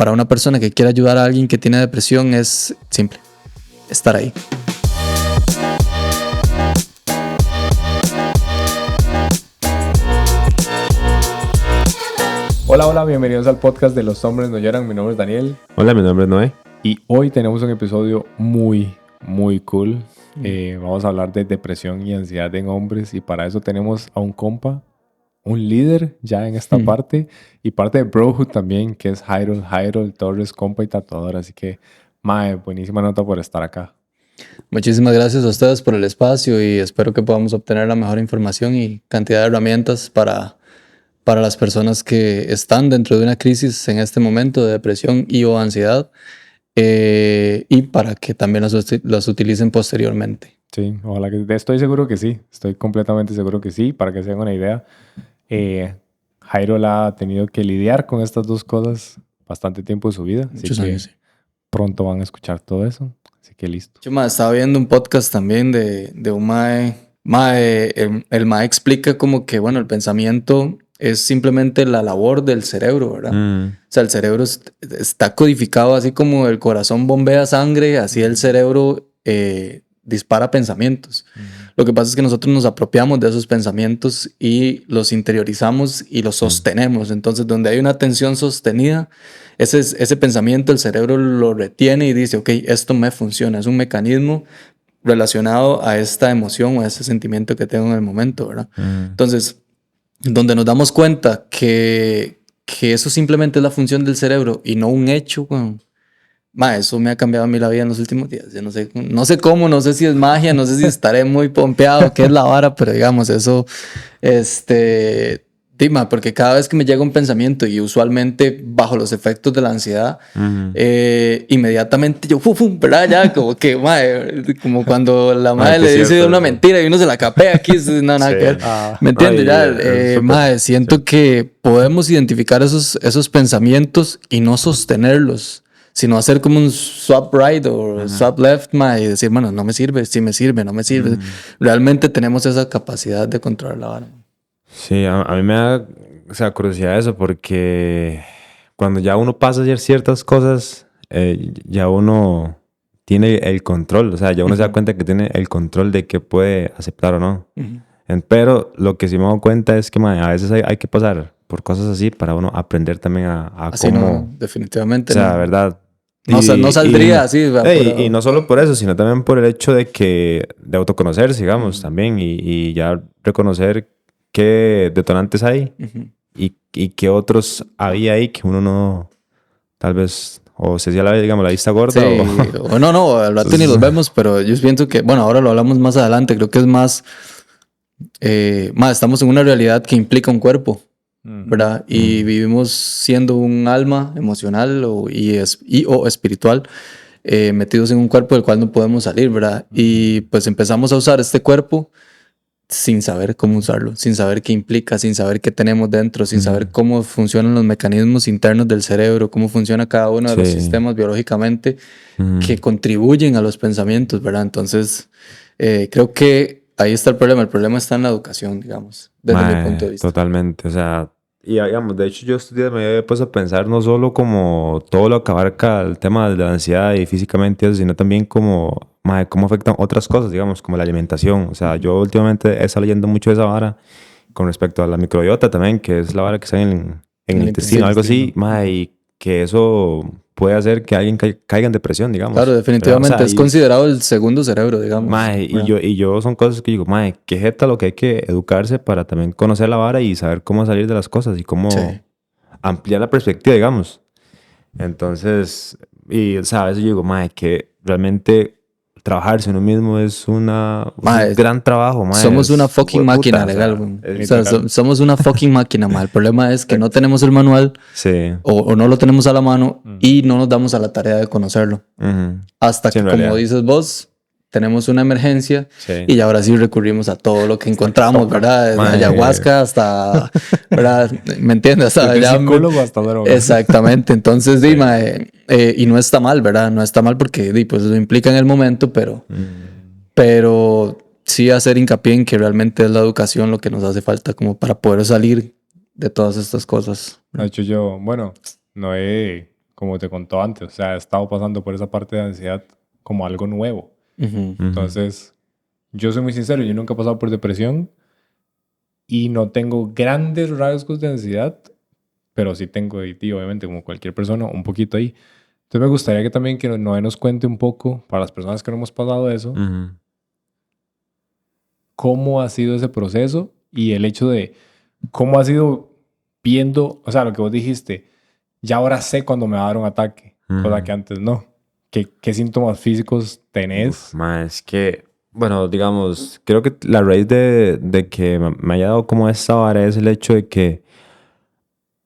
para una persona que quiere ayudar a alguien que tiene depresión es simple, estar ahí. Hola, bienvenidos al podcast de Los Hombres No Lloran. Mi nombre es Daniel. Hola, mi nombre es Noé. Y hoy tenemos un episodio muy cool. Vamos a hablar de depresión y ansiedad en hombres. Y para eso tenemos a un compa, un líder ya en esta parte. Y parte de Brohood también, que es Jairo Torres, compa y tatuador. Así que, mae, buenísima nota por estar acá. Muchísimas gracias a ustedes por el espacio y espero que podamos obtener la mejor información y cantidad de herramientas para las personas que están dentro de una crisis en este momento de depresión y o ansiedad y para que también las utilicen posteriormente. Sí, ojalá que... Estoy seguro que sí. Estoy completamente seguro que sí. Para que se hagan una idea, Jairo la ha tenido que lidiar con estas dos cosas bastante tiempo de su vida. Muchos años, sí. Pronto van a escuchar todo eso. Así que listo. Yo estaba viendo un podcast también de un mae. El mae explica como que, bueno, el pensamiento es simplemente la labor del cerebro, ¿verdad? O sea, el cerebro está codificado así como el corazón bombea sangre, así el cerebro dispara pensamientos. Lo que pasa es que nosotros nos apropiamos de esos pensamientos y los interiorizamos y los sostenemos. Entonces, donde hay una tensión sostenida, ese pensamiento el cerebro lo retiene y dice, ok, esto me funciona, es un mecanismo relacionado a esta emoción o a ese sentimiento que tengo en el momento, ¿verdad? Entonces, donde nos damos cuenta que eso simplemente es la función del cerebro y no un hecho, bueno, eso me ha cambiado a mí la vida en los últimos días. Yo no sé cómo, no sé si es magia, no sé si estaré muy pompeado, qué es la vara, pero digamos, eso, Dima, porque cada vez que me llega un pensamiento y usualmente bajo los efectos de la ansiedad, inmediatamente yo, ¿verdad? Ya como que, como cuando la madre le dice una mentira y uno se la capea aquí, no, nada que ver. ¿Me entiendes? Siento que podemos identificar esos pensamientos y no sostenerlos, sino hacer como un swap right o swap left, y decir, bueno, no me sirve, sí me sirve, no me sirve. Realmente tenemos esa capacidad de controlar la vara. Sí, a mí me da curiosidad eso porque cuando ya uno pasa a hacer ciertas cosas, ya uno tiene el control, o sea, ya uno se da cuenta que tiene el control de qué puede aceptar o no. Pero lo que sí me doy cuenta es que a veces hay que pasar por cosas así para uno aprender también a así cómo... No, definitivamente. O sea, ¿verdad? No saldría así. Y no solo por eso, sino también por el hecho de autoconocerse, digamos, también. Y ya reconocer qué detonantes hay y qué otros había ahí que uno no, tal vez, o se hacía la vista gorda. Sí, o no, al rato ni los vemos, pero yo pienso que, bueno, ahora lo hablamos más adelante, creo que es más, estamos en una realidad que implica un cuerpo, ¿verdad? Y vivimos siendo un alma emocional o espiritual, metidos en un cuerpo del cual no podemos salir, ¿verdad? Y pues empezamos a usar este cuerpo sin saber cómo usarlo, sin saber qué implica, sin saber qué tenemos dentro, sin saber cómo funcionan los mecanismos internos del cerebro, cómo funciona cada uno de los sistemas biológicamente que contribuyen a los pensamientos, ¿verdad? Entonces, creo que ahí está el problema. El problema está en la educación, digamos, desde mi punto de vista. Totalmente, o sea, y digamos, de hecho yo estos días me he puesto a pensar no solo como todo lo que abarca el tema de la ansiedad y físicamente eso, sino también como cómo afectan otras cosas, digamos, como la alimentación. O sea, yo últimamente he estado leyendo mucho de esa vara con respecto a la microbiota también, que es la vara que está en el intestino, algo así, y que eso puede hacer que alguien caiga en depresión, digamos. Claro, definitivamente. Es considerado el segundo cerebro, digamos. Y yo son cosas que digo, qué jeta lo que hay que educarse para también conocer la vara y saber cómo salir de las cosas y cómo ampliar la perspectiva, digamos. Entonces, o sea, a veces yo digo, que realmente trabajarse uno mismo es un gran trabajo, somos una fucking máquina, legal. O sea, somos una fucking máquina, El problema es que no tenemos el manual o no lo tenemos a la mano y no nos damos a la tarea de conocerlo. Hasta que, como dices vos, tenemos una emergencia y ahora sí recurrimos a todo lo que encontramos, ¿verdad? Desde ayahuasca hasta, ¿verdad? ¿Me entiendes? Desde psicólogo hasta droga. Exactamente. Entonces, y no está mal, ¿verdad? No está mal porque pues eso implica en el momento, pero sí hacer hincapié en que realmente es la educación lo que nos hace falta como para poder salir de todas estas cosas. De hecho, yo, bueno, Noé como te contó antes, o sea, he estado pasando por esa parte de ansiedad como algo nuevo. Entonces, yo soy muy sincero, yo nunca he pasado por depresión y no tengo grandes rasgos de ansiedad, pero sí tengo, y obviamente, como cualquier persona, un poquito ahí. Entonces, me gustaría que también que Noé nos cuente un poco, para las personas que no hemos pasado eso, cómo ha sido ese proceso y el hecho de cómo ha sido viendo, o sea, lo que vos dijiste, ya ahora sé cuando me va a dar un ataque, cosa que antes no. ¿Qué síntomas físicos tenés? Es que, bueno, digamos, creo que la raíz de que me haya dado como esta vara es el hecho de que,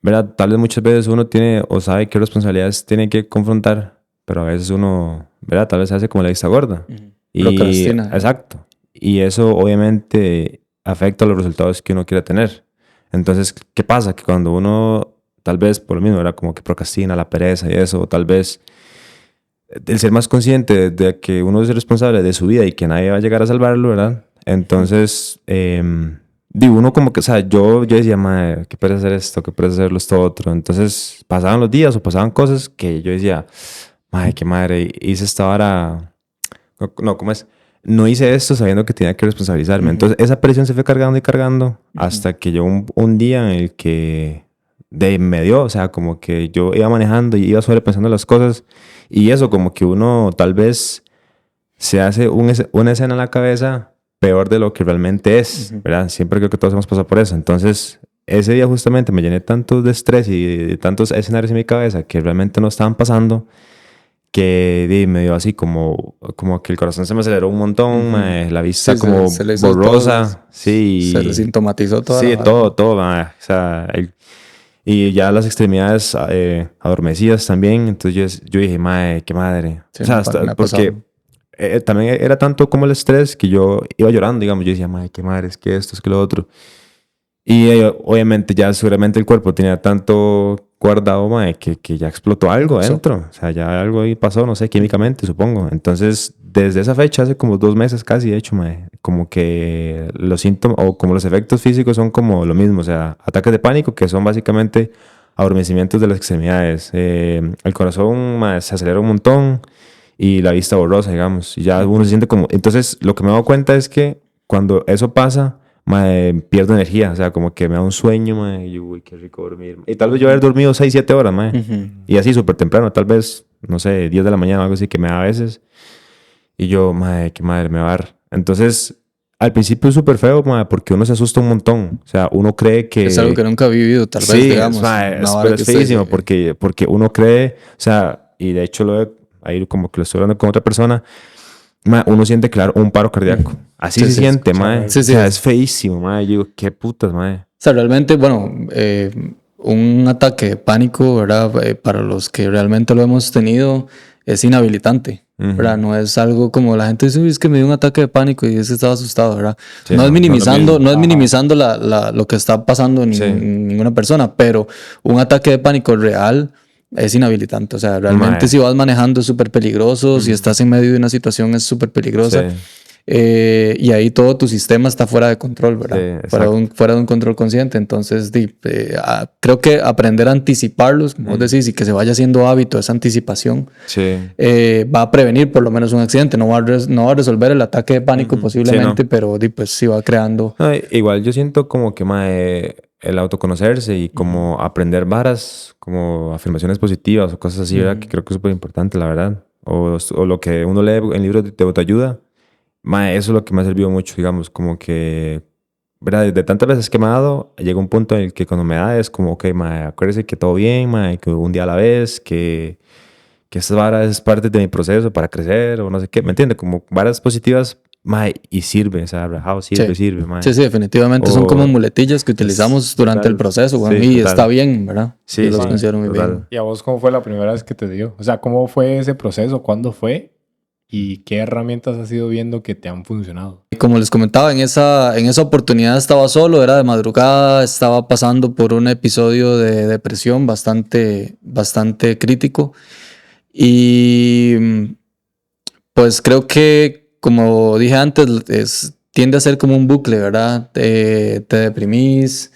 ¿verdad? Tal vez muchas veces uno tiene o sabe qué responsabilidades tiene que confrontar, pero a veces uno, ¿verdad? Tal vez se hace como la vista gorda. Y, exacto. Y eso obviamente afecta a los resultados que uno quiere tener. Entonces, ¿qué pasa? Que cuando uno, tal vez por lo mismo, era como que procrastina, la pereza y eso, o tal vez el ser más consciente de que uno es responsable de su vida y que nadie va a llegar a salvarlo, ¿verdad? Entonces, digo, uno como que, o sea, yo decía, madre, ¿qué puedes hacer esto? ¿Qué puedes hacerlo esto otro? Entonces, pasaban los días o pasaban cosas que yo decía, madre, qué madre, hice esta vara. No, ¿cómo es? No hice esto sabiendo que tenía que responsabilizarme. Entonces, esa presión se fue cargando y cargando hasta que llegó un día en el que me dio, o sea, como que yo iba manejando y iba sobrepensando las cosas y eso, como que uno tal vez se hace una escena en la cabeza peor de lo que realmente es, ¿verdad? Siempre creo que todos hemos pasado por eso. Entonces, ese día justamente me llené tanto de estrés y de tantos escenarios en mi cabeza que realmente no estaban pasando, que me dio así como que el corazón se me aceleró un montón, la vista como se borrosa. Sí. Se le sintomatizó todo. Sí, todo, o sea, y ya las extremidades adormecidas también. Entonces yo dije, madre, qué madre. Sí, o sea, porque también era tanto como el estrés que yo iba llorando, digamos. Yo decía, madre, qué madre, es que esto, es que lo otro. Y obviamente ya seguramente el cuerpo tenía tanto guardado, madre, que ya explotó algo dentro. O sea, ya algo ahí pasó, no sé, químicamente, supongo. Entonces, desde esa fecha, hace como 2 meses casi, de hecho, madre, como que los síntomas o como los efectos físicos son como lo mismo. O sea, ataques de pánico, que son básicamente adormecimientos de las extremidades. El corazón, madre, se acelera un montón y la vista borrosa, digamos. Y ya uno se siente como... Entonces, lo que me he dado cuenta es que cuando eso pasa, pierdo energía, o sea, como que me da un sueño, y yo, uy, qué rico dormir. Y tal vez yo haber dormido 6, 7 horas, y así súper temprano, tal vez, no sé, 10 de la mañana o algo así que me da a veces. Y yo, qué madre me va a dar. Entonces, al principio es súper feo, porque uno se asusta un montón. O sea, uno cree que... Es algo que nunca ha vivido, tal vez, digamos. Sí, es feísimo, porque uno cree, o sea, y de hecho ahí como que lo estoy hablando con otra persona, uno siente, claro, un paro cardíaco. Así se siente, mae. Sí, o sea, es feísimo, mae. Yo digo, qué putas, mae. O sea, realmente, bueno, un ataque de pánico, ¿verdad? Para los que realmente lo hemos tenido, es inhabilitante, ¿verdad? No es algo como la gente dice, es que me dio un ataque de pánico y es que estaba asustado, ¿verdad? Sí, no es minimizando, no es minimizando lo que está pasando en ninguna persona, pero un ataque de pánico real es inhabilitante. O sea, realmente si vas manejando es súper peligroso, si estás en medio de una situación es súper peligrosa. Sí. Y ahí todo tu sistema está fuera de control, ¿verdad? Sí, fuera de un control consciente. Entonces, creo que aprender a anticiparlos, como vos decís, y que se vaya haciendo hábito esa anticipación, va a prevenir por lo menos un accidente. No va a resolver el ataque de pánico posiblemente, sí, pero pues sí va creando. Igual yo siento como que el autoconocerse y como aprender varas, como afirmaciones positivas o cosas así, ¿verdad? Que creo que es súper importante, la verdad. O lo que uno lee en libros de autoayuda. Eso es lo que me ha servido mucho, digamos, como que, ¿verdad? De tantas veces que me ha dado, llega un punto en el que cuando me da es como, ok, acuérdese que todo bien, que un día a la vez, que esta vara es parte de mi proceso para crecer o no sé qué, ¿me entiende? Como varas positivas, y sirve, o sea, sirve. Sí, definitivamente son como muletillas que utilizamos durante el proceso, bueno, y está bien, ¿verdad? Sí, los considero muy bien. ¿Y a vos cómo fue la primera vez que te dio? O sea, ¿cómo fue ese proceso? ¿Cuándo fue? ¿Y qué herramientas has ido viendo que te han funcionado? Como les comentaba, en esa oportunidad estaba solo, era de madrugada, estaba pasando por un episodio de depresión bastante crítico. Y pues creo que, como dije antes, tiende a ser como un bucle, ¿verdad? Te deprimís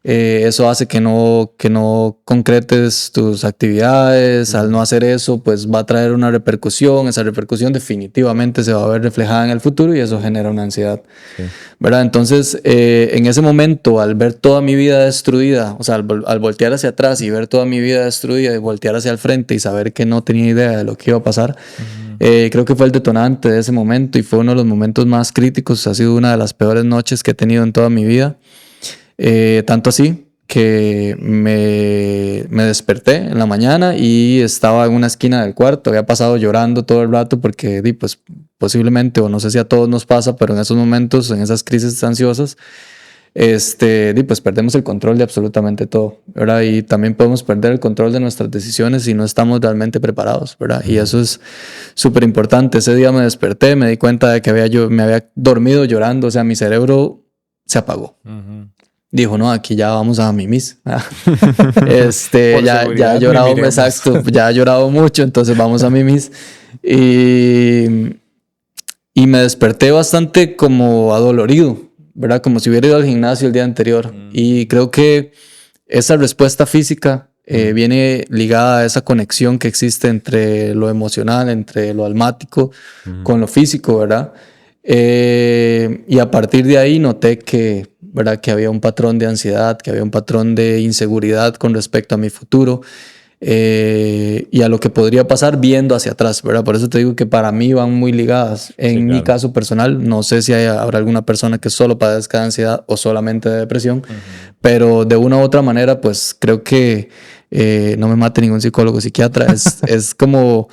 Eso hace que no concretes tus actividades. Al no hacer eso, pues va a traer una repercusión. Esa repercusión definitivamente se va a ver reflejada en el futuro y eso genera una ansiedad. Sí. ¿Verdad? Entonces, en ese momento, al ver toda mi vida destruida, o sea, al voltear hacia atrás y ver toda mi vida destruida y voltear hacia el frente y saber que no tenía idea de lo que iba a pasar, creo que fue el detonante de ese momento y fue uno de los momentos más críticos. Ha sido una de las peores noches que he tenido en toda mi vida. Tanto así que me desperté en la mañana y estaba en una esquina del cuarto. Había pasado llorando todo el rato porque pues, posiblemente, o no sé si a todos nos pasa, pero en esos momentos, en esas crisis ansiosas, pues perdemos el control de absolutamente todo, ¿verdad? Y también podemos perder el control de nuestras decisiones si no estamos realmente preparados, ¿verdad? Y eso es súper importante. Ese día me desperté, me di cuenta de que me había dormido llorando, o sea, mi cerebro se apagó. Dijo, no, aquí ya vamos a mimis. ya he llorado, exacto, ya he llorado mucho, entonces vamos a mimis. Y me desperté bastante como adolorido, ¿verdad? Como si hubiera ido al gimnasio el día anterior. Y creo que esa respuesta física viene ligada a esa conexión que existe entre lo emocional, entre lo almático, con lo físico, ¿verdad? Y a partir de ahí noté que, ¿verdad? Que había un patrón de ansiedad, que había un patrón de inseguridad con respecto a mi futuro y a lo que podría pasar viendo hacia atrás, ¿verdad? Por eso te digo que para mí van muy ligadas. En mi caso personal, no sé si habrá alguna persona que solo padezca de ansiedad o solamente de depresión, pero de una u otra manera, pues creo que no me mate ningún psicólogo o psiquiatra. Es como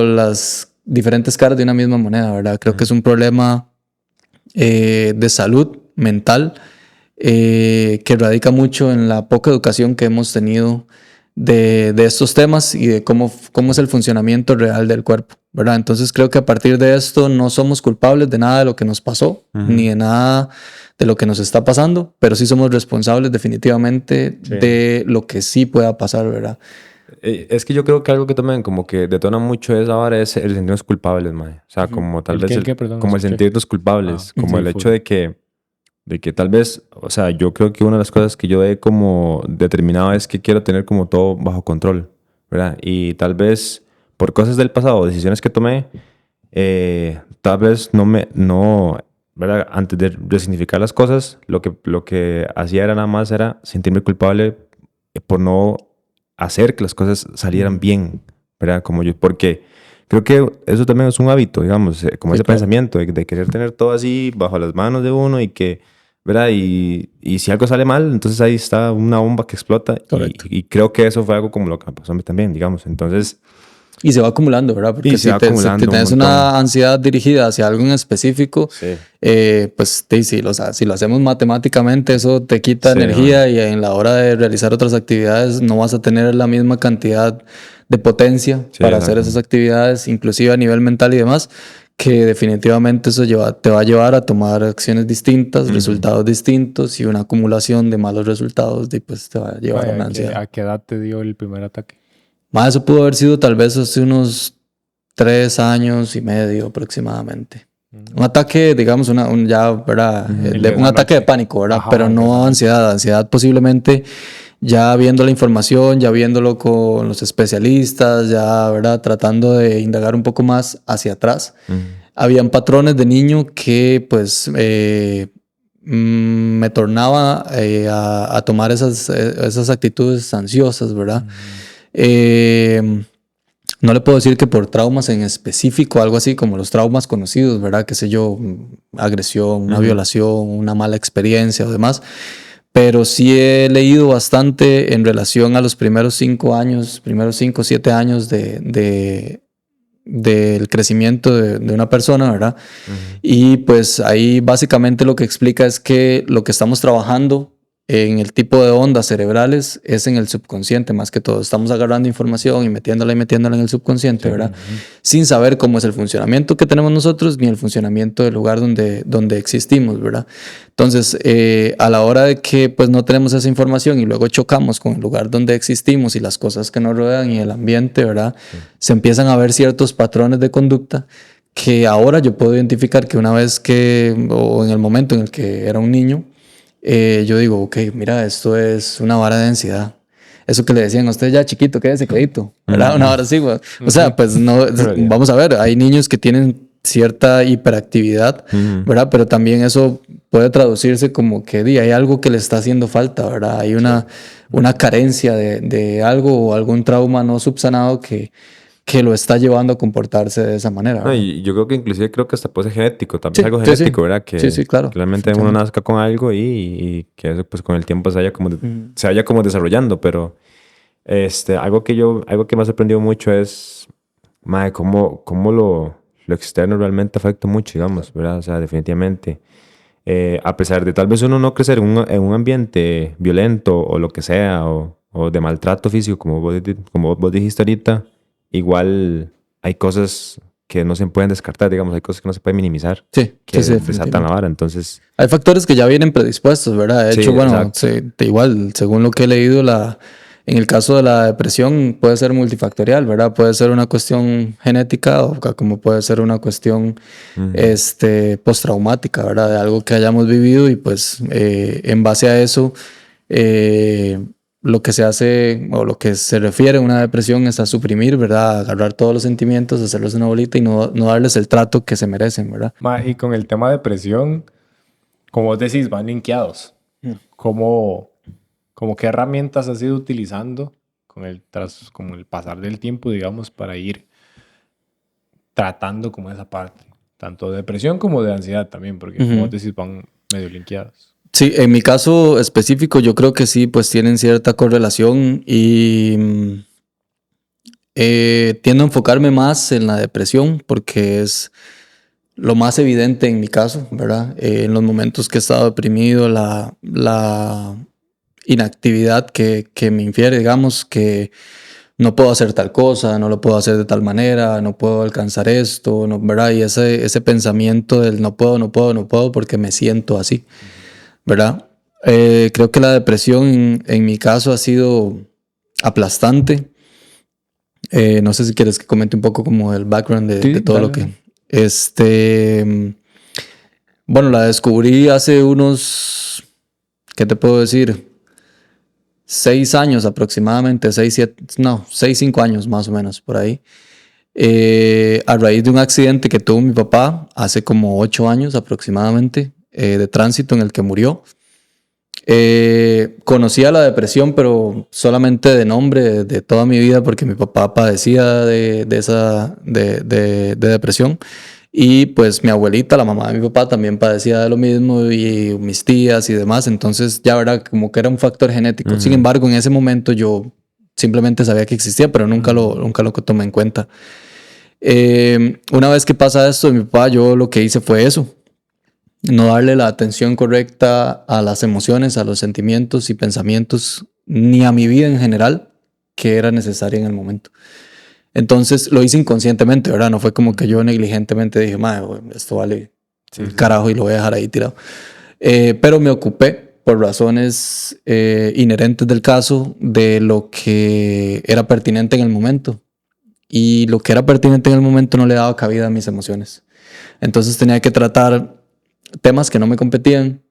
las diferentes caras de una misma moneda, ¿verdad? Creo que es un problema de salud mental que radica mucho en la poca educación que hemos tenido de estos temas y de cómo es el funcionamiento real del cuerpo, ¿verdad? Entonces creo que a partir de esto no somos culpables de nada de lo que nos pasó, ni de nada de lo que nos está pasando, pero sí somos responsables definitivamente de lo que sí pueda pasar, ¿verdad? Es que yo creo que algo que también como que detona mucho es ahora es el sentirnos culpables, mae. O sea, como tal vez como el sentirnos culpables, como el hecho de que tal vez, o sea, yo creo que una de las cosas que yo he como determinado es que quiero tener como todo bajo control, ¿verdad? Y tal vez por cosas del pasado, decisiones que tomé, tal vez ¿verdad? Antes de resignificar las cosas, lo que hacía era nada más era sentirme culpable por no hacer que las cosas salieran bien, ¿verdad? Porque creo que eso también es un hábito, digamos, como ese pensamiento de querer tener todo así bajo las manos de uno y que, ¿verdad? Y si algo sale mal, entonces ahí está una bomba que explota. Y creo que eso fue algo como lo que me pasó a mí también, digamos. Entonces... Y se va acumulando, ¿verdad? Porque si tienes una ansiedad dirigida hacia algo en específico, pues si lo hacemos matemáticamente, eso te quita energía y en la hora de realizar otras actividades no vas a tener la misma cantidad de potencia para hacer esas actividades, inclusive a nivel mental y demás, que definitivamente eso te va a llevar a tomar acciones distintas, resultados distintos y una acumulación de malos resultados pues te va a llevar a una ansiedad. ¿A qué edad te dio el primer ataque? Eso pudo haber sido tal vez hace unos 3 años y medio aproximadamente. Un ataque, digamos, un ataque de pánico, ¿verdad? Pero no ansiedad. Ansiedad posiblemente ya viendo la información, ya viéndolo con los especialistas, ya, ¿verdad? Tratando de indagar un poco más hacia atrás. Habían patrones de niño que pues me tornaba a tomar esas actitudes ansiosas, ¿verdad? No le puedo decir que por traumas en específico, algo así como los traumas conocidos, ¿verdad? Qué sé yo, agresión, una violación, una mala experiencia o demás. Pero sí he leído bastante en relación a los primeros 5 o 7 años del crecimiento de una persona, ¿verdad? Y pues ahí básicamente lo que explica es que lo que estamos trabajando en el tipo de ondas cerebrales es en el subconsciente más que todo. Estamos agarrando información y metiéndola en el subconsciente, ¿verdad? Sin saber cómo es el funcionamiento que tenemos nosotros ni el funcionamiento del lugar donde existimos, ¿verdad? Entonces, a la hora de que pues no tenemos esa información y luego chocamos con el lugar donde existimos y las cosas que nos rodean y el ambiente, ¿verdad? Se empiezan a ver ciertos patrones de conducta que ahora yo puedo identificar que una vez o en el momento en el que era un niño, yo digo, ok, mira, esto es una vara de densidad. Eso que le decían a usted ya chiquito, quédese quedito, ¿verdad? Una vara así, güey. O sea, pues no, vamos a ver, hay niños que tienen cierta hiperactividad, ¿verdad? Pero también eso puede traducirse como que hay algo que le está haciendo falta, ¿verdad? Hay una carencia de algo o algún trauma no subsanado que lo está llevando a comportarse de esa manera. No, y yo creo que hasta puede ser genético, también es algo Sí, genético, ¿verdad? Que sí, claro. realmente uno nazca con algo y que eso pues con el tiempo se vaya como desarrollando, pero algo que me ha sorprendido mucho es, madre, cómo lo externo realmente afecta mucho, digamos, ¿verdad? O sea, definitivamente. A pesar de tal vez uno no crecer en un ambiente violento o lo que sea, o de maltrato físico, como vos dijiste ahorita, igual hay cosas que no se pueden descartar, digamos, hay cosas que no se pueden minimizar, que desatan la vara, entonces... Hay factores que ya vienen predispuestos, ¿verdad? De hecho, bueno, igual, según lo que he leído, en el caso de la depresión puede ser multifactorial, ¿verdad? Puede ser una cuestión genética o como puede ser una cuestión postraumática, ¿verdad? De algo que hayamos vivido y pues en base a eso... lo que se hace o lo que se refiere a una depresión es a suprimir, ¿verdad? Agarrar todos los sentimientos, hacerlos una bolita y no darles el trato que se merecen, ¿verdad? Y con el tema de depresión, como vos decís, van linkeados. ¿Cómo qué herramientas has ido utilizando con el pasar del tiempo, digamos, para ir tratando como esa parte? Tanto de depresión como de ansiedad también, porque como vos decís, van medio linkeados. Sí, en mi caso específico yo creo que sí, pues tienen cierta correlación y tiendo a enfocarme más en la depresión porque es lo más evidente en mi caso, ¿verdad? En los momentos que he estado deprimido, la inactividad que me infiere, digamos, que no puedo hacer tal cosa, no lo puedo hacer de tal manera, no puedo alcanzar esto, no, ¿verdad? Y ese pensamiento del no puedo porque me siento así, ¿verdad? Creo que la depresión en mi caso ha sido aplastante. No sé si quieres que comente un poco como el background de todo lo que... Bueno, la descubrí hace unos... ¿Qué te puedo decir? 6 años aproximadamente, 5 años más o menos, por ahí. A raíz de un accidente que tuvo mi papá hace como 8 años aproximadamente, de tránsito en el que murió. Conocía la depresión, pero solamente de nombre de toda mi vida, porque mi papá padecía de depresión. Y pues mi abuelita, la mamá de mi papá, también padecía de lo mismo, y mis tías y demás. Entonces ya era como que era un factor genético. Sin embargo, en ese momento yo simplemente sabía que existía, pero nunca lo tomé en cuenta. Una vez que pasa esto de mi papá, yo lo que hice fue eso. No darle la atención correcta a las emociones, a los sentimientos y pensamientos, ni a mi vida en general, que era necesaria en el momento. Entonces lo hice inconscientemente, ¿verdad? No fue como que yo negligentemente dije, madre, esto vale carajo y lo voy a dejar ahí tirado. Pero me ocupé por razones inherentes del caso de lo que era pertinente en el momento. Y lo que era pertinente en el momento no le daba cabida a mis emociones. Entonces tenía que tratar temas que no me competían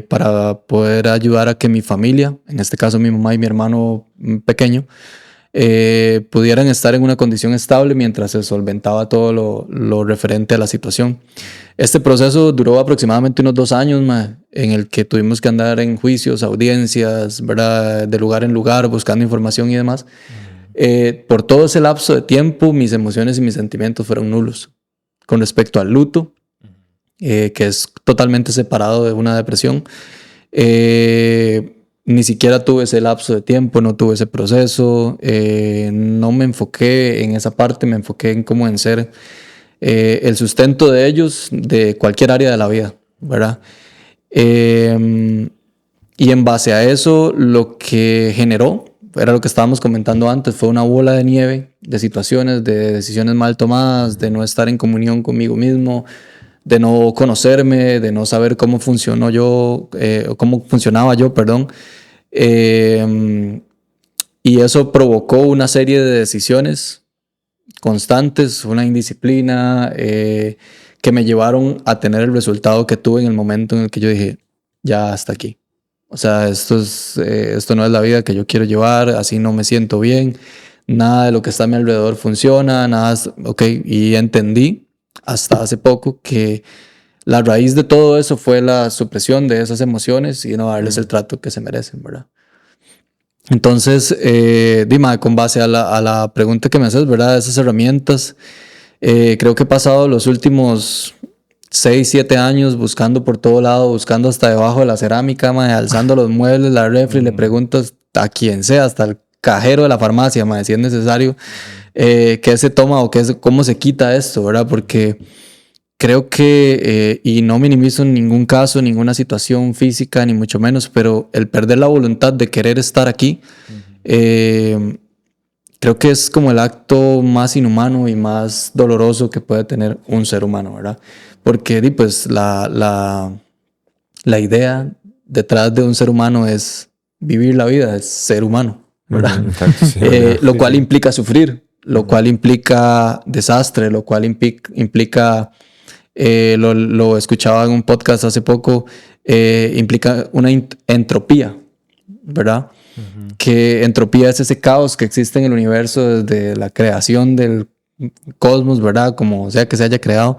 para poder ayudar a que mi familia, en este caso mi mamá y mi hermano pequeño, pudieran estar en una condición estable mientras se solventaba todo lo referente a la situación. Este proceso duró aproximadamente unos 2 años, en el que tuvimos que andar en juicios, audiencias, ¿verdad? De lugar en lugar, buscando información y demás. Por todo ese lapso de tiempo, mis emociones y mis sentimientos fueron nulos. Con respecto al luto, que es totalmente separado de una depresión, ni siquiera tuve ese lapso de tiempo, no tuve ese proceso, no me enfoqué en esa parte, me enfoqué en ser el sustento de ellos de cualquier área de la vida, ¿verdad? Y en base a eso, lo que generó, era lo que estábamos comentando antes, fue una bola de nieve de situaciones, de decisiones mal tomadas, de no estar en comunión conmigo mismo, de no conocerme, de no saber cómo funcionaba yo, perdón. Y eso provocó una serie de decisiones constantes, una indisciplina que me llevaron a tener el resultado que tuve en el momento en el que yo dije, ya hasta aquí. O sea, esto no es la vida que yo quiero llevar, así no me siento bien, nada de lo que está a mi alrededor funciona, nada, ok, y entendí hasta hace poco que la raíz de todo eso fue la supresión de esas emociones y no darles el trato que se merecen, ¿verdad? Entonces, Dima, con base a la pregunta que me haces, ¿verdad? Esas herramientas, creo que he pasado los últimos 6, 7 años buscando por todo lado, buscando hasta debajo de la cerámica, mae, alzando los muebles, la refri, le pregunto a quien sea, hasta el cajero de la farmacia, mae, si es necesario, qué se toma o cómo se quita esto, ¿verdad? Porque creo que, y no minimizo en ningún caso, ninguna situación física, ni mucho menos, pero el perder la voluntad de querer estar aquí, creo que es como el acto más inhumano y más doloroso que puede tener un ser humano, ¿verdad? Porque pues la idea detrás de un ser humano es vivir la vida, es ser humano, ¿verdad? Lo cual implica sufrir, lo cual implica desastre, lo cual implica, lo escuchaba en un podcast hace poco, implica una entropía, ¿verdad? Que entropía es ese caos que existe en el universo desde la creación del cosmos, ¿verdad? Como sea que se haya creado.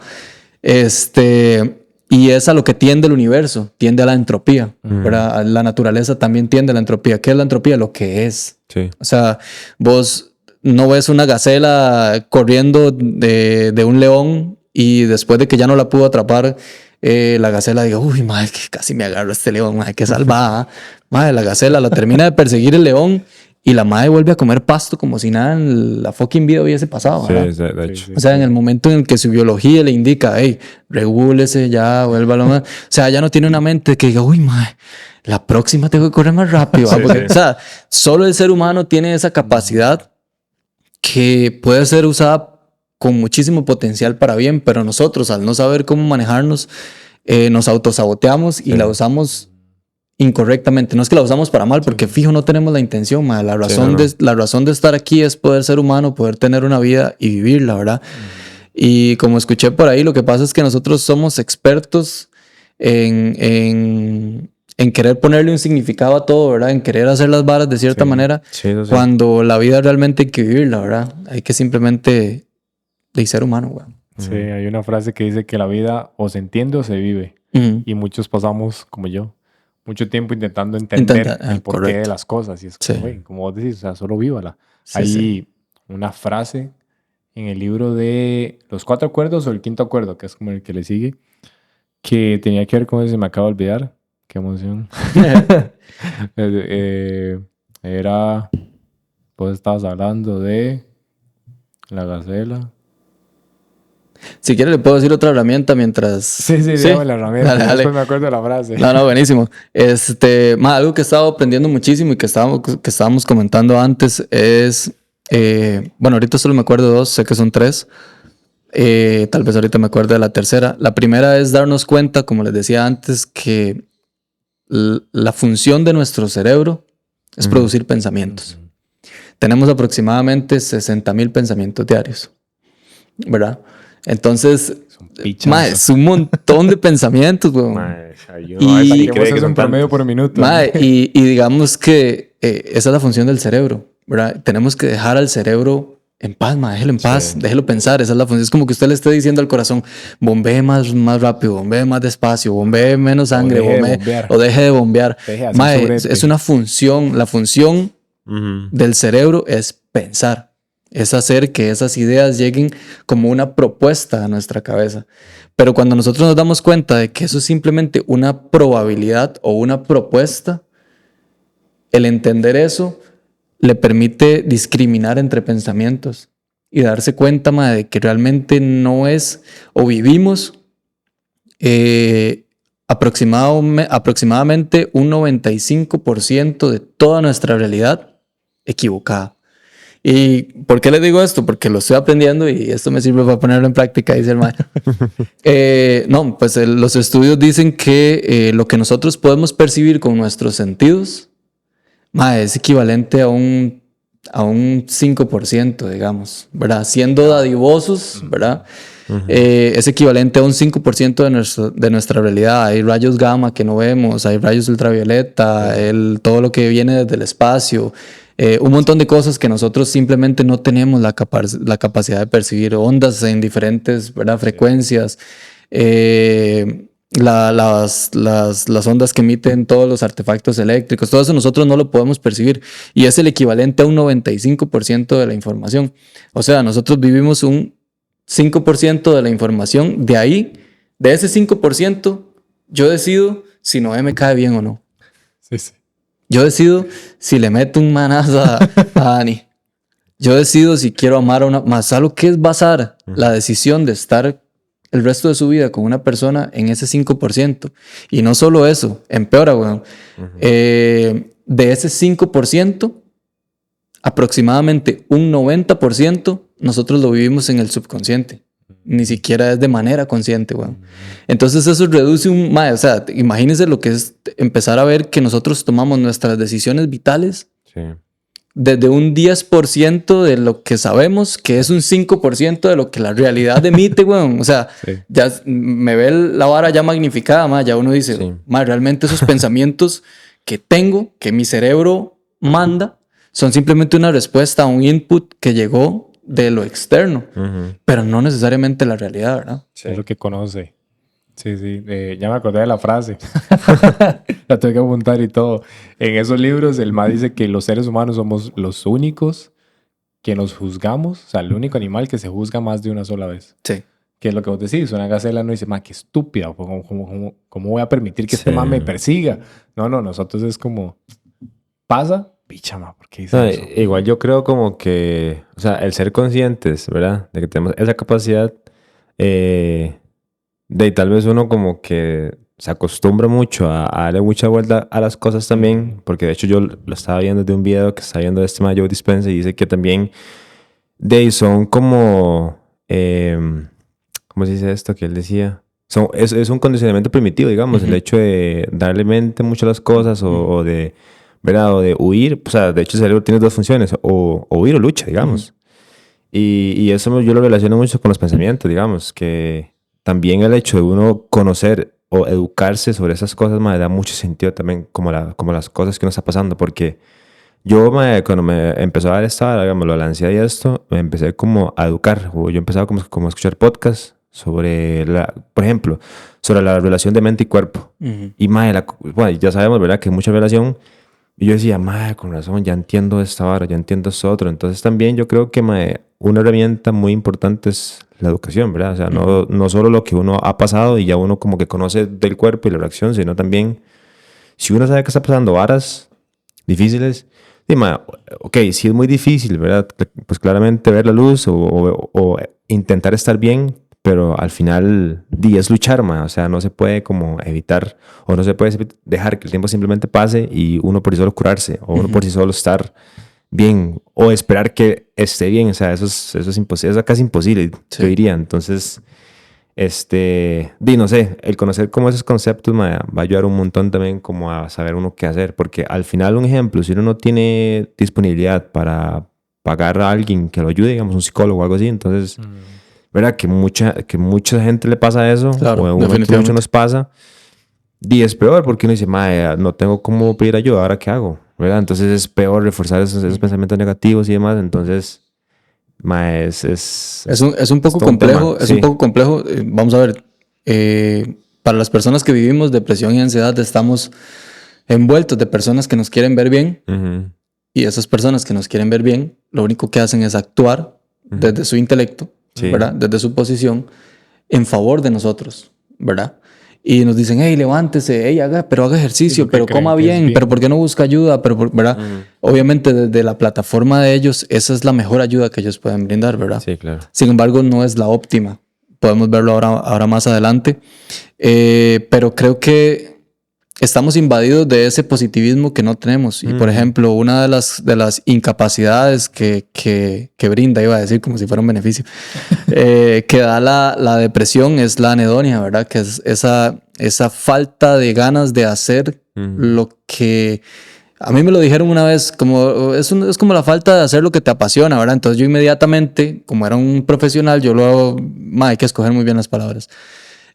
Y es a lo que tiende el universo, tiende a la entropía, ¿verdad? La naturaleza también tiende a la entropía. ¿Qué es la entropía? Lo que es. Sí. O sea, vos no ves una gacela corriendo de un león y después de que ya no la pudo atrapar, la gacela diga, uy, madre, que casi me agarro a este león, madre, qué salvada. Madre, la gacela la termina de perseguir el león y la madre vuelve a comer pasto como si nada en la fucking vida hubiese pasado, ¿verdad? Sí, de hecho. O sea, en el momento en el que su biología le indica, hey, regúlese ya, vuélvalo más. O sea, ya no tiene una mente que diga, uy, madre, la próxima tengo que correr más rápido. Sí, porque, o sea, solo el ser humano tiene esa capacidad que puede ser usada con muchísimo potencial para bien, pero nosotros, al no saber cómo manejarnos, nos autosaboteamos y la usamos incorrectamente. No es que la usamos para mal, porque fijo no tenemos la intención, ma. La razón de estar aquí es poder ser humano, poder tener una vida y vivirla, ¿verdad? Y como escuché por ahí, lo que pasa es que nosotros somos expertos en querer ponerle un significado a todo, ¿verdad? En querer hacer las varas de cierta manera, cuando la vida realmente hay que vivirla, ¿verdad? Hay que simplemente ser humano, güey. Sí, hay una frase que dice que la vida o se entiende o se vive. Y muchos pasamos, como yo, mucho tiempo intentando entender el porqué de las cosas. Y es como, güey, como vos decís, o sea, solo vívala. Hay una frase en el libro de Los 4 acuerdos o el 5º acuerdo, que es como el que le sigue, que tenía que ver con eso, se me acaba de olvidar. Qué emoción. Era, vos estabas hablando de la gacela. Si quieres le puedo decir otra herramienta mientras... Sí, dígame la herramienta. Dale. Después me acuerdo de la frase. No, buenísimo. Algo que he estado aprendiendo muchísimo y que estábamos comentando antes es... bueno, ahorita solo me acuerdo de 2, sé que son 3. Tal vez ahorita me acuerdo de la tercera. La primera es darnos cuenta, como les decía antes, que la función de nuestro cerebro es producir pensamientos. Tenemos aproximadamente 60,000 pensamientos diarios, ¿verdad? Entonces, es un montón de pensamientos, weón. Y es un promedio por minuto. Y digamos que esa es la función del cerebro, ¿verdad? Tenemos que dejar al cerebro en paz, déjelo en paz, déjelo pensar. Esa es la función. Es como que usted le esté diciendo al corazón, bombee más rápido, bombee más despacio, bombee menos sangre, o deje de bombear. Es una función. La función del cerebro es pensar. Es hacer que esas ideas lleguen como una propuesta a nuestra cabeza. Pero cuando nosotros nos damos cuenta de que eso es simplemente una probabilidad o una propuesta, el entender eso le permite discriminar entre pensamientos y darse cuenta de que realmente no es, o vivimos aproximadamente un 95% de toda nuestra realidad equivocada. ¿Y por qué les digo esto? Porque lo estoy aprendiendo y esto me sirve para ponerlo en práctica, dice el maestro. No, pues los estudios dicen que lo que nosotros podemos percibir con nuestros sentidos es equivalente a un 5%, digamos, ¿verdad? Siendo dadivosos, ¿verdad? es equivalente a un 5% de nuestra realidad. Hay rayos gamma que no vemos, hay rayos ultravioleta, todo lo que viene desde el espacio, un montón de cosas que nosotros simplemente no tenemos la capacidad de percibir, ondas en diferentes, ¿verdad?, frecuencias, las ondas que emiten todos los artefactos eléctricos, todo eso nosotros no lo podemos percibir y es el equivalente a un 95% de la información. O sea, nosotros vivimos un 5% de la información. De ahí, de ese 5%, yo decido si Noé me cae bien o no. Sí, sí. Yo decido si le meto un manazo a Dani. Yo decido si quiero amar a una... Más algo que es basar la decisión de estar el resto de su vida con una persona en ese 5%. Y no solo eso, empeora, weón. De ese 5%, aproximadamente un 90% nosotros lo vivimos en el subconsciente. Ni siquiera es de manera consciente, weón. Entonces eso reduce o sea, imagínense lo que es empezar a ver que nosotros tomamos nuestras decisiones vitales desde un 10% de lo que sabemos, que es un 5% de lo que la realidad emite, weón. O sea, ya me ve la vara ya magnificada, ma. Ya uno dice, ma, realmente esos pensamientos que tengo, que mi cerebro manda, son simplemente una respuesta a un input que llegó de lo externo, pero no necesariamente la realidad, ¿verdad? Sí. Es lo que conoce. Sí, sí. Ya me acordé de la frase. La tuve que apuntar y todo. En esos libros, el ma dice que los seres humanos somos los únicos que nos juzgamos. O sea, el único animal que se juzga más de una sola vez. Sí. Que es lo que vos decís. Una gacela no dice, ma, qué estúpida. ¿Cómo voy a permitir que este ma me persiga? No, nosotros es como, pasa, picha, ma, ¿por qué dice eso? Igual yo creo como que, o sea, el ser conscientes, ¿verdad? De que tenemos esa capacidad, de tal vez uno como que se acostumbra mucho a darle mucha vuelta a las cosas también, porque de hecho yo lo estaba viendo de un video que está viendo de este Joe Dispenza y dice que también son como, ¿cómo se dice esto? Que él decía, es un condicionamiento primitivo, digamos, el hecho de darle mente mucho a las cosas o de, ¿verdad? O de huir. O sea, de hecho el cerebro tiene dos funciones, o huir o lucha, digamos. Y eso yo lo relaciono mucho con los pensamientos, digamos, que también el hecho de uno conocer o educarse sobre esas cosas me da mucho sentido también como las cosas que uno está pasando, porque yo cuando me empezó a dar digamos, la ansiedad y esto, me empecé como a educar, o yo empezaba como a escuchar podcasts sobre, por ejemplo, sobre la relación de mente y cuerpo. Y bueno, ya sabemos, ¿verdad?, que hay mucha relación. Y yo decía, con razón, ya entiendo esta vara, ya entiendo esto otro. Entonces también yo creo que una herramienta muy importante es la educación, ¿verdad? O sea, no solo lo que uno ha pasado y ya uno como que conoce del cuerpo y la reacción, sino también, si uno sabe que está pasando varas difíciles, ok, si es muy difícil, ¿verdad? Pues claramente ver la luz o intentar estar bien, pero al final es luchar, o sea, no se puede como evitar o no se puede dejar que el tiempo simplemente pase y uno por sí solo curarse o uno por sí solo estar bien o esperar que esté bien. O sea, eso es imposible, es casi imposible, yo diría. Entonces, no sé, el conocer como esos conceptos va a ayudar un montón también como a saber uno qué hacer, porque al final, un ejemplo, si uno no tiene disponibilidad para pagar a alguien que lo ayude, digamos un psicólogo o algo así, entonces, ¿verdad? Que mucha gente le pasa eso, claro, o a mucho nos pasa, y es peor porque uno dice, no tengo cómo pedir ayuda, ¿ahora qué hago? ¿Verdad? Entonces es peor reforzar esos pensamientos negativos y demás, entonces es un poco complejo, un poco complejo. Vamos a ver, para las personas que vivimos depresión y ansiedad estamos envueltos de personas que nos quieren ver bien, y esas personas que nos quieren ver bien, lo único que hacen es actuar desde su intelecto, ¿verdad? Desde su posición en favor de nosotros, ¿verdad? Y nos dicen, hey, levántese, hey, haga ejercicio, pero coma bien, pero ¿por qué no busca ayuda? ¿Verdad? Obviamente desde la plataforma de ellos, esa es la mejor ayuda que ellos pueden brindar, ¿verdad? Sí, claro. Sin embargo, no es la óptima. Podemos verlo ahora más adelante. Pero creo que estamos invadidos de ese positivismo que no tenemos. Y por ejemplo, una de las incapacidades que brinda, iba a decir como si fuera un beneficio, que da la depresión es la anedonia, ¿verdad? Que es esa falta de ganas de hacer lo que A mí me lo dijeron una vez, como es como la falta de hacer lo que te apasiona, ¿verdad? Entonces yo inmediatamente, como era un profesional, hay que escoger muy bien las palabras.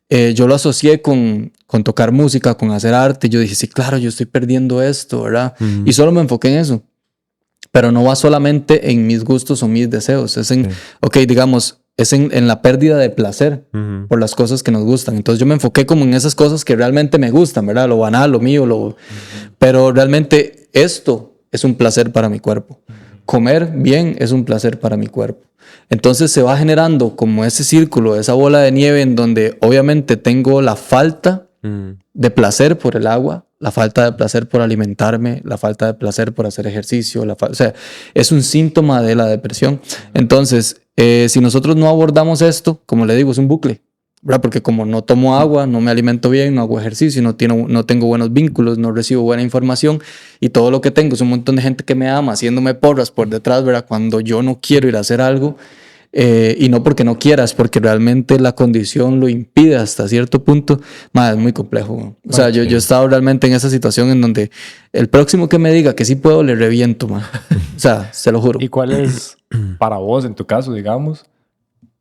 Yo lo asocié con tocar música, con hacer arte. Yo dije, sí, claro, yo estoy perdiendo esto, ¿verdad? Y solo me enfoqué en eso. Pero no va solamente en mis gustos o mis deseos. Es en, digamos, es en la pérdida de placer por las cosas que nos gustan. Entonces yo me enfoqué como en esas cosas que realmente me gustan, ¿verdad? Lo banal, lo mío, pero realmente esto es un placer para mi cuerpo. Comer bien es un placer para mi cuerpo. Entonces se va generando como ese círculo, esa bola de nieve en donde obviamente tengo la falta de placer por el agua, la falta de placer por alimentarme, la falta de placer por hacer ejercicio, o sea, es un síntoma de la depresión. Entonces, si nosotros no abordamos esto, como le digo, es un bucle, ¿verdad? Porque como no tomo agua, no me alimento bien, no hago ejercicio, no tengo buenos vínculos, no recibo buena información y todo lo que tengo es un montón de gente que me ama haciéndome porras por detrás, ¿verdad? Cuando yo no quiero ir a hacer algo y no porque no quieras, porque realmente la condición lo impide hasta cierto punto, es muy complejo. O sea, yo he estado realmente en esa situación en donde el próximo que me diga que sí puedo, le reviento, O sea, se lo juro. ¿Y cuál es, para vos, en tu caso, digamos,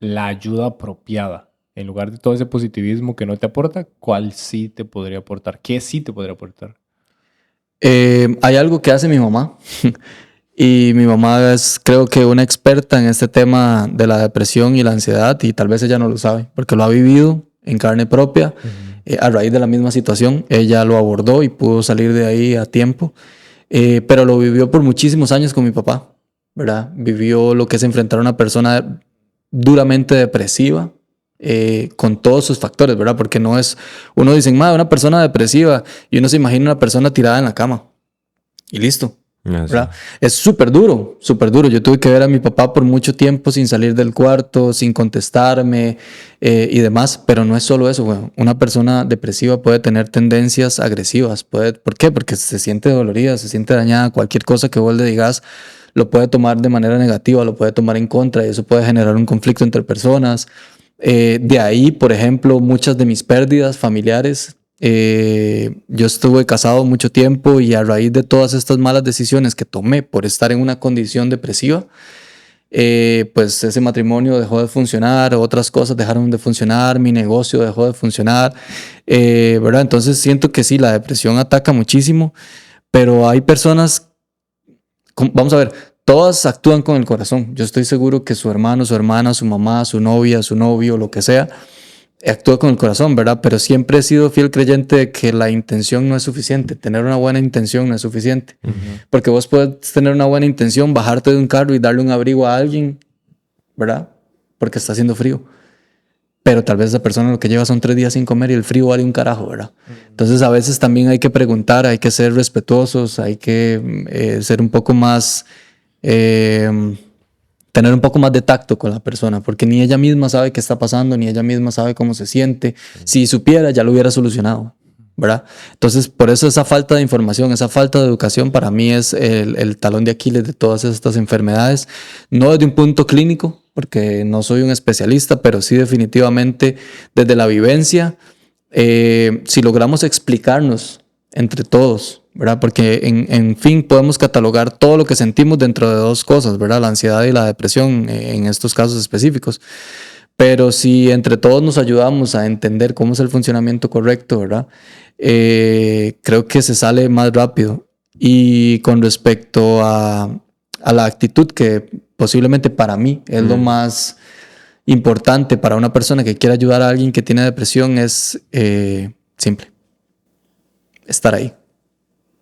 la ayuda apropiada? En lugar de todo ese positivismo que no te aporta, ¿cuál sí te podría aportar? ¿Qué sí te podría aportar? Hay algo que hace mi mamá. Y mi mamá es, creo que, una experta en este tema de la depresión y la ansiedad, y tal vez ella no lo sabe, porque lo ha vivido en carne propia. A raíz de la misma situación. Ella lo abordó y pudo salir de ahí a tiempo, pero lo vivió por muchísimos años con mi papá, ¿verdad? Vivió lo que es enfrentar a una persona duramente depresiva, con todos sus factores, ¿verdad? Porque no es, uno dice, una persona depresiva, y uno se imagina una persona tirada en la cama y listo. ¿Verdad? Es súper duro, súper duro. Yo tuve que ver a mi papá por mucho tiempo sin salir del cuarto, sin contestarme y demás, pero no es solo eso, güey. Una persona depresiva puede tener tendencias agresivas. ¿Por qué? Porque se siente dolorida, se siente dañada. Cualquier cosa que vos le digas lo puede tomar de manera negativa, lo puede tomar en contra y eso puede generar un conflicto entre personas. De ahí, por ejemplo, muchas de mis pérdidas familiares. Yo estuve casado mucho tiempo y a raíz de todas estas malas decisiones que tomé por estar en una condición depresiva, pues ese matrimonio dejó de funcionar, otras cosas dejaron de funcionar, mi negocio dejó de funcionar, ¿verdad? Entonces siento que sí, la depresión ataca muchísimo, pero hay personas, vamos a ver, todas actúan con el corazón. Yo estoy seguro que su hermano, su hermana, su mamá, su novia, su novio, lo que sea, actúa con el corazón, ¿verdad? Pero siempre he sido fiel creyente de que la intención no es suficiente. Tener una buena intención no es suficiente. Porque vos puedes tener una buena intención, bajarte de un carro y darle un abrigo a alguien, ¿verdad? Porque está haciendo frío. Pero tal vez esa persona lo que lleva son 3 días sin comer y el frío vale un carajo, ¿verdad? Entonces a veces también hay que preguntar, hay que ser respetuosos, hay que ser un poco más... tener un poco más de tacto con la persona, porque ni ella misma sabe qué está pasando, ni ella misma sabe cómo se siente. Si supiera, ya lo hubiera solucionado, ¿verdad? Entonces, por eso esa falta de información, esa falta de educación, para mí es el talón de Aquiles de todas estas enfermedades. No desde un punto clínico, porque no soy un especialista, pero sí definitivamente desde la vivencia, si logramos explicarnos entre todos, ¿verdad? Porque en fin podemos catalogar todo lo que sentimos dentro de 2 cosas, ¿verdad? La ansiedad y la depresión en estos casos específicos. Pero si entre todos nos ayudamos a entender cómo es el funcionamiento correcto, ¿verdad? Creo que se sale más rápido. Y con respecto a la actitud, que posiblemente para mí es lo más importante para una persona que quiere ayudar a alguien que tiene depresión, es simple. Estar ahí.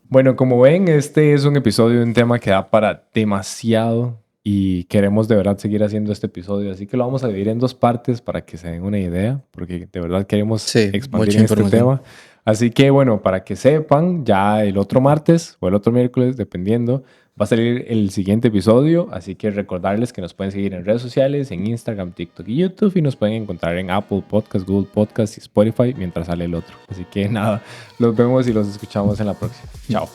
Bueno, como ven, este es un episodio de un tema que da para demasiado y queremos de verdad seguir haciendo este episodio, así que lo vamos a dividir en 2 partes para que se den una idea, porque de verdad queremos expandir en este tema. Así que bueno, para que sepan, ya el otro martes o el otro miércoles, dependiendo, va a salir el siguiente episodio, así que recordarles que nos pueden seguir en redes sociales, en Instagram, TikTok y YouTube, y nos pueden encontrar en Apple Podcasts, Google Podcasts y Spotify mientras sale el otro. Así que nada, los vemos y los escuchamos en la próxima. Chao.